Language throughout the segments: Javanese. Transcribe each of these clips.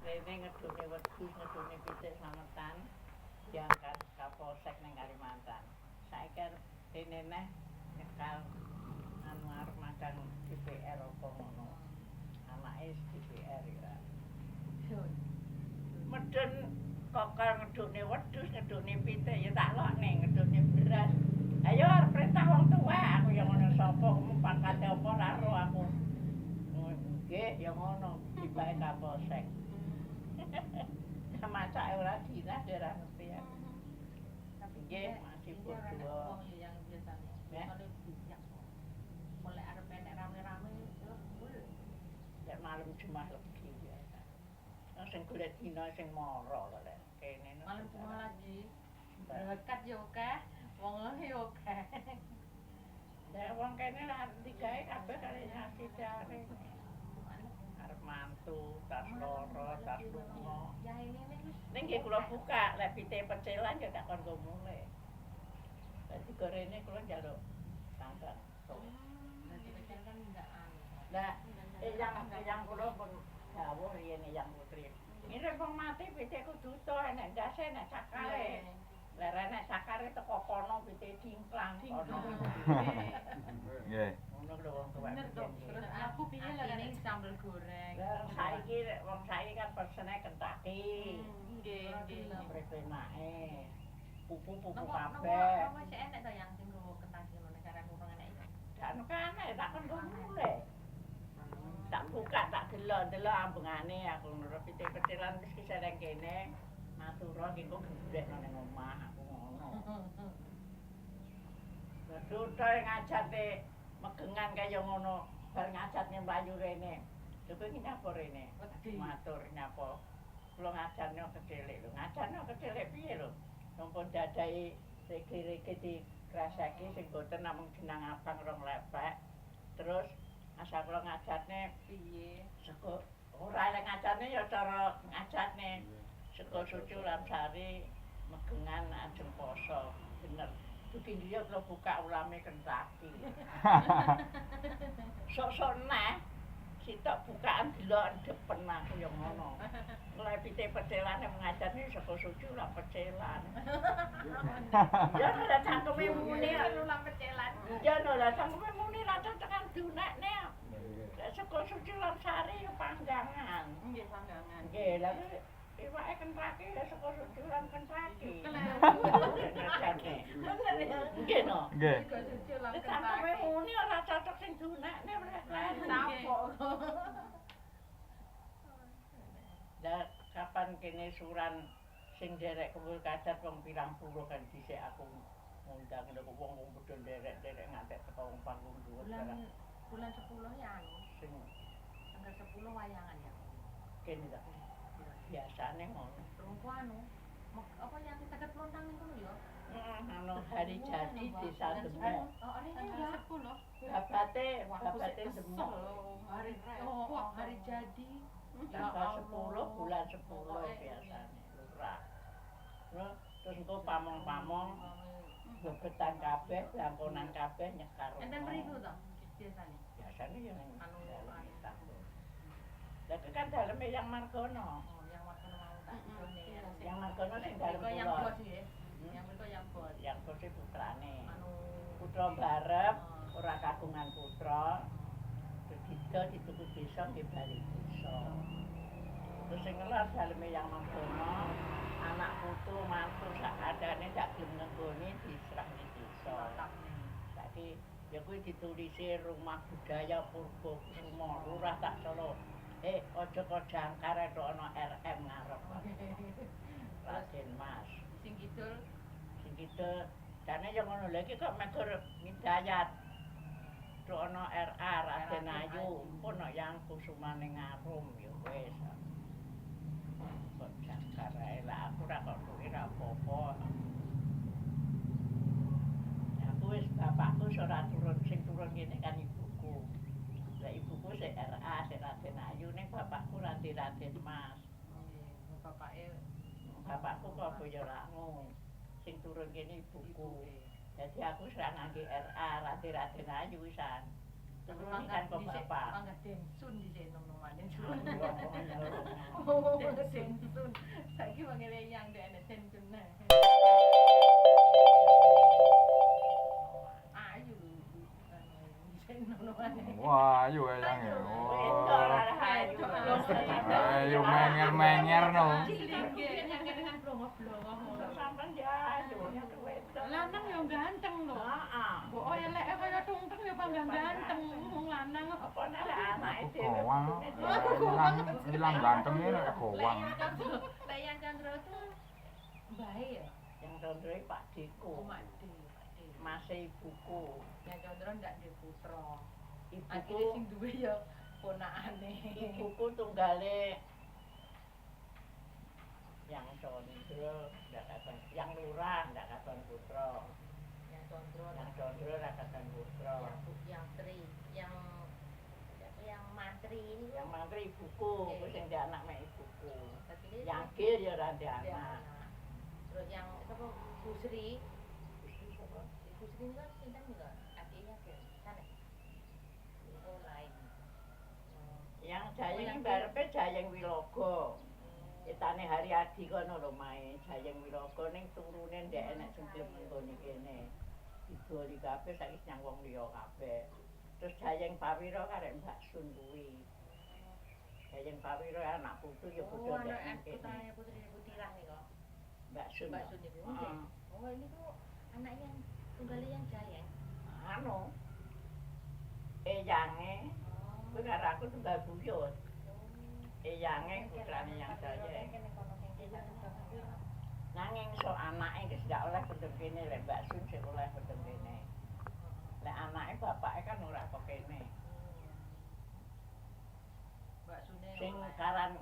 rene ngedone wedhus ngedone pitik slametan diangkat Kapolsek ning Kalimantan. Saiki rene neh nyekal anu arep magang DPR apa ngono. Anake DPR ya. Medun kokol ngedone wedhus ngedone pitik ya tak lokne ngedone beras. Ayo arep perintah wong tuwa aku ya ngono sapa pangkate apa ora ro aku. Nggih ya ngono tibae Kapolsek. Macake ora dinas ora ngerti ya. Nggih masih berdua. Yang biasanya. Biasanya bijak. Mulai arep enek rame-rame Lek malam Jumat legi biasa. Sing golek dina sing mara kok lek kene. malam Jumat lagi. Berkat yo akeh, wong yo akeh. Lek wong kene lah digawe kabeh kali nasi jare. Arep mantu, tas loro, tas lunga. Ya ini wis. Ning nggih kula buka, lek pitik pecelan ya tak kon mulai. Dadi gorene kula njaluk tangga. Nanti kecil kan enggak anu. Lah, yang kula pun dawuh riyen yang putri. Ini wong mati pitik kudu utuh enek ndase enek cakare. Lah enek cakare teko kono pitik dimplang kono. Nggih. Ngono lho wong tuwa. Bener dong. Terus aku piye lah ini sambal goreng. Lah saiki wong saiki kan pesene Kentucky. Nggih, nggih. Prepenake. Pupu-pupu Napa kabeh. masih enek to yang sing nggo kentang ngono negara kurang enek ya. Dan kan tak kon mulai. Tak buka tak delok-delok ambengane aku nurut pitik-petilan wis kisereng kene. Matura iki kok gedhe nang omah aku ngono. Lah dutoe ngajate megengan kaya ngono. Bar ngajatne mlayu rene. Lha kowe iki nyapa rene? Matur nyapa. Kula ngajarno kecilik lho. Ngajarno kecilik piye lho? Sampun dadahi rege-rege dikrasake sing boten namung jenang abang rong lepek. Terus asal kula ngajatne Piye? sego ora lek ngajatne ya cara ngajatne sego suci ulam sari megengan ajeng poso. Bener. Dugi dia kula buka ulame Kentucky. Sok-sok neh sitok bukaan delok depen aku ya ngono. Mulai pitik pecelan ngajatne sego suci ulam pecelan. Ya ora cangkeme muni ulang pecelan. ya ora cangkeme muni ra tekan dunekne. Lek sego suci ulam sari ya panggangan. Nggih sanggangan. Nggih, lha iwake Kentucky ya sego suci ulam Kentucky. Ngajatne. Bener ya. Nggih no. Nggih. Juga suci ulang Lek cangkeme muni ora cocok sing dunekne lek Sapo. Lah kapan kene suran sing derek kumpul kadat wong pirang puluh kan dhisik aku ngundang lho wong padha derek-derek ngantek teko wong panggung dhuwur Bulan 10 ya anu. sing Tanggal 10 wayangan ya. kene ta. Biasane ngono. Rungku anu. Apa yang saged lontang niku ya? Anu hari jadi desa Demok. Oh, ini tanggal 10. Babate Demok. Hari jadi. Tanggal 10 bulan 10 biasane lurah. Terus engko pamong-pamong bebetan kabeh, langkonan kabeh nyekar. Enten mriku to biasane. Biasane ya Anu Lah kan daleme yang Margono. Oh, yang makan mau tak idone. Yang Margono sing dalem Yang kula. bos nggih. Yang mereka yang bos. Yang bos putrane. Anu Putra barep ora kagungan putra. Begitu dituku desa nggih bali desa. Terus sing ngelar daleme yang Margono, anak putu mantu sak adane dak gelem nenggoni diserah di desa. Saiki ya kuwi ditulisi rumah budaya Purbo Kusumo lurah tak Solo. Aja kok jangkar tok ana RM ngarep. Raden Mas. sing kidul Sing kita jane ya ngono lho iki kok megur Hidayat. Tok ana RA Raden Ayu, pun yang Kusumane Ngarum ya wis. Kok jangkar ae lah aku ora kok duwe ra apa-apa. Aku wis bapakku ora turun sing turun kene kan ibuku. Lah ibuku sik RA sik Raden Ayu ning bapakku Raden Mas. nggih bapake Bapakku kok Boyolangu. Sing turun kene ibuku. Jadi aku serang ngangge RA Raden Ayu wisan. Turun kan kok bapak. Mangga densun dhisik nom-noman densun. Oh, Densun. Saiki mangene yang ndek ana densun nah. Ayu dhisik nom-noman. Wah, ayu eyang ya. Itu lah ayu. Ayu menger-menger no. Sampeyan ya ayu. Lanang yo ganteng lho. Heeh. Mbok eleke kaya tungteng yo panggang ganteng wong lanang. Apa nek anake dhewe. Gowang. Hilang gantengnya nek gowang. Lah yang Chandra tuh bae ya. Yang Chandra Pak Diko. Mak De. Mas ibuku. Yang Chandra ndak duwe putra. Ibuku Akhire sing duwe ya ponakane. ibuku tunggale yang Chandra ndak katon, yang Lurah ndak katon putra. Yang Chandra, Yang Chandra ndak katon putra. yang Tri, yang Mantri ini Yang mantri ibuku, ku sing ndek anak mek ibuku. akhirnya Yang Gil ya ora ndek dia anak. anak. Terus yang apa Busri kan sinten juga adiknya ke sana. Oh lain. Yang Jayeng barepe Jayeng Wilogo. Itane Hari Adi kono lho mae. Jayeng Wilogo ning turune ndek enek sing nggone kene. Diboli kabeh saiki nyang wong liya kabeh. Terus Jayeng Pawira karek Mbak Sun kuwi. Jayeng Pawira anak putu ya bojo ndek kene. Putri Putilah nih kok. Mbak Sun. Mbak Sun itu. Oh ini tuh anak yang tunggal yang Jayeng. Anu. Eyange kuwi karo aku tunggal buyut. Eyange putrane yang Jayeng. Nanging sok anake wis gak oleh pendem kene lek Mbak Sun sing oleh pendem kene. Lek anake bapake kan ora kok kene. Mbak Sune Sing karan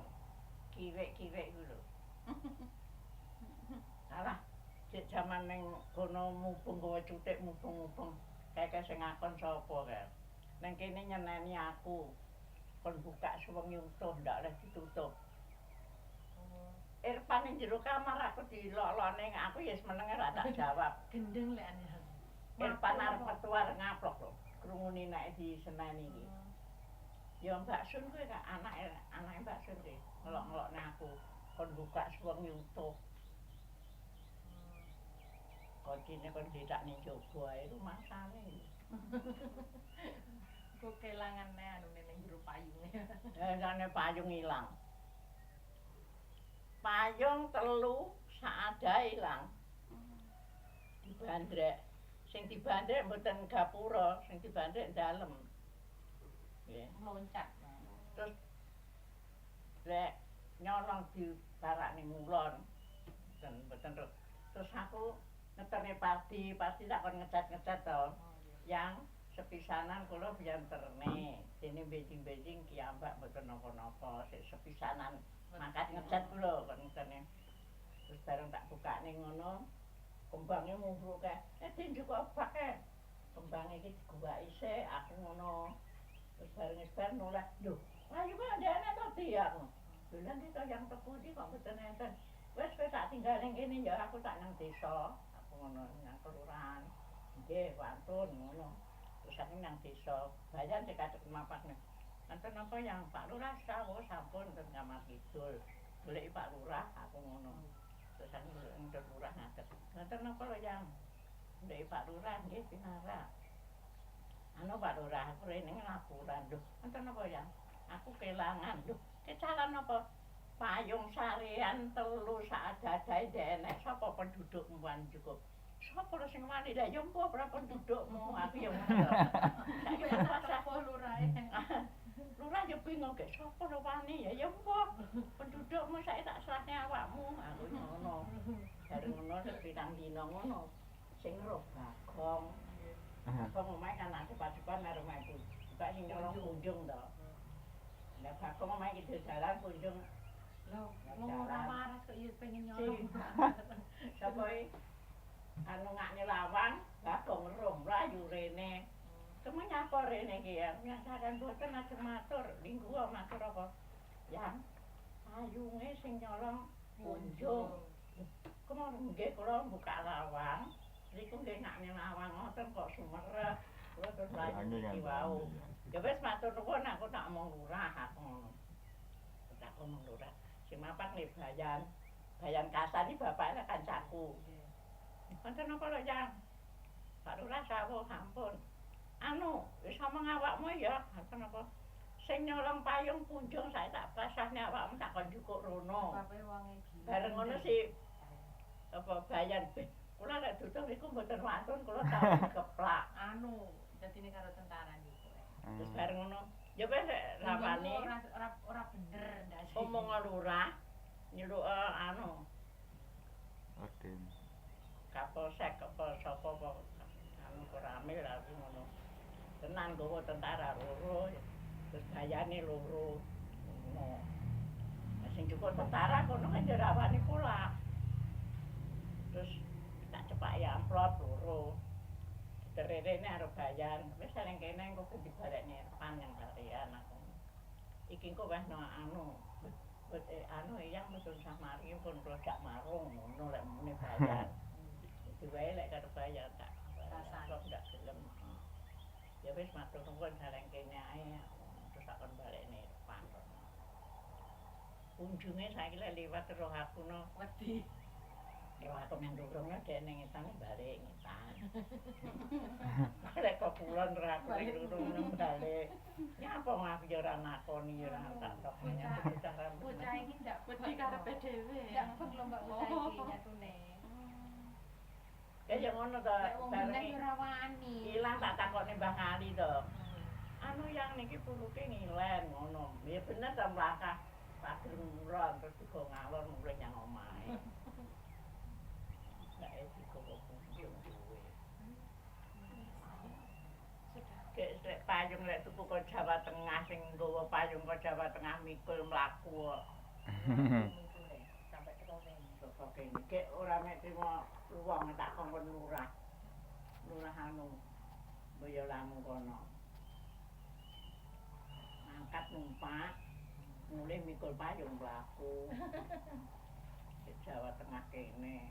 kiwek-kiwek ku lho. Alah, cek jaman ning kono mubeng gawe cutik mubeng-mubeng. Kayak sing ngakon sapa kae. Ning kene nyeneni aku. Kon buka suwengi utuh ndak oleh ditutup. Irfan ning jero kamar aku dilok-lokne aku ya menenge ora tak jawab. gendeng lek ane. Irfan arep metu arep ngaplok lho. Krungune nek diseneni iki. Ya Mbak Sun kuwi kak anake Mbak Sun kuwi ngelok-ngelokne aku. Kon buka suwengi utuh. Kodine kon ditak ning jaba ae rumasane. Kok kelangan anu ning jero payunge. Jane payung ilang. Payung telu saadae ilang. Dibandrek. Sing dibandrek mboten gapura, sing dibandrek dalem. Nggih. Loncat. Terus lek nyolong di barak ning ngulon. Mboten terus aku ngeterne pasti tak kon ngecat-ngecat to. Yang sepisanan kula bianterne. Dene beijing-beijing kiambak mboten napa-napa, sik sepisanan mangkat ngecat kula kon ngene. Terus bareng tak bukane ngono, kembangnya mumbruk kae. Tinju kok pake. Kembange iki digowaki sik aku ngono. Terus bareng noleh, lho, ayo kok ndene to dia aku. Lho lan iki yang tepu iki kok mboten enten. Wes tak tinggal ning kene ya aku tak nang desa. Aku ngono nang kelurahan. Nggih, wantun ngono. Terus aku nang desa, bayan dikadek mapakne. Enten apa yang Pak Lurah sawo sampun ten Kamar Kidul. Goleki Pak Lurah aku ngono. Terus aku nang Lurah ngadeg. Enten apa lho yang goleki Pak Lurah nggih pinara. Anu Pak Lurah aku rene laporan lho. Enten apa yang aku kelangan lho. Kecalan apa? Payung sarean telu saadadae enek sapa penduduk mwan cukup. Sapa sing wani lha ya mbok ora pendudukmu aku ya ngono. Saiki sapa lurahe. Lurah ya bingung gek sapa lho wani ya mbok pendudukmu saiki tak serahne awakmu aku ngono. Bareng ngono sepirang dina ngono sing roh Bagong. Bagong omahe kan aku padukan karo omahe. Buka sing nyolong kunjung to. Lah Bagong omahe iki dalan kunjung. Lho, wong ora waras kok ya pengen nyolong. Sapa iki? Anu ngakne lawang, Bagong rum mlayu rene. Kemu nyapa rene iki ya? Nyasaran boten ajeng matur, linggu matur apa? Yang ayunge sing nyolong kunjung. Kemawon nggih kula buka lawang. Niku nggih ngakne lawang ngoten kok sumerep. Kula terus mlayu Angin kan. iki wau. Ya wis matur nuwun aku tak omong lurah aku ngono. Tak omong lurah. Sing mapan nih Bayan. Bayan Kasan iki bapaknya kancaku. Wonten apa lho, Yang? Pak Lurah sawuh ampun. Anu, wis omong awakmu ya, wonten apa? Sing nyolong payung punjung saya tak pasahne awakmu tak kon jukuk rono. Bape wonge gila. Bareng ngono si apa Bayan. Kula lek duduk niku mboten wantun, kula tau keplak. Anu, dadine karo tentara niku. Terus bareng ngono, ya wis rapane Ora bener ndak sih. omong lurah nyeluk anu Raden. Kapolsek apa sapa apa anu Koramil lah aku ngono. Tenan gowo tentara loro, terus gayane loro. Ngono. Lah sing cukup tentara kono kan jerawani pula. Terus tak cepaki amplop loro. Ditererene arep bayan, wis saling kene engko dibalekne panjang kalian aku. Iki engko wis no anu anu yang mesun samari pun rojak marung ngono lek mune bayan. Diwae lek karo bayan tak rasane ndak gelem. Ya wis matur nuwun sareng kene ae terus tak kon balekne depan. Kunjunge saiki lek liwat roh aku no Wedi. ya aku nang durungnya dene ngetan balik ngetan. Lek kok kulon ra aku ning durung nang balik. Nyapa aku ya ora nakoni ya ora tak toknya cara Bocah iki ndak Wedi karepe dhewe. Ndak pek lho Mbak bocah iki nyatune. Ya ya ngono to. Lek wong meneh yo ora wani. Ilang tak takoni Mbah Ngali to. Anu yang niki puluke ngilen ngono. Ya bener ta mlakah pagel muron terus digo ngalor mulih nyang omahe. Lah iki kok kunjung duwe. Kek payung lek tuku ke Jawa Tengah sing nggawa payung ke Jawa Tengah mikul mlaku kok. Sampai teko kene. Kok kene kek ora mek trimo luwung tak kongkon lurah. Lurah anu Boyolamu kono. Mangkat numpak mulih mikul payung mlaku. Ke Jawa Tengah kene.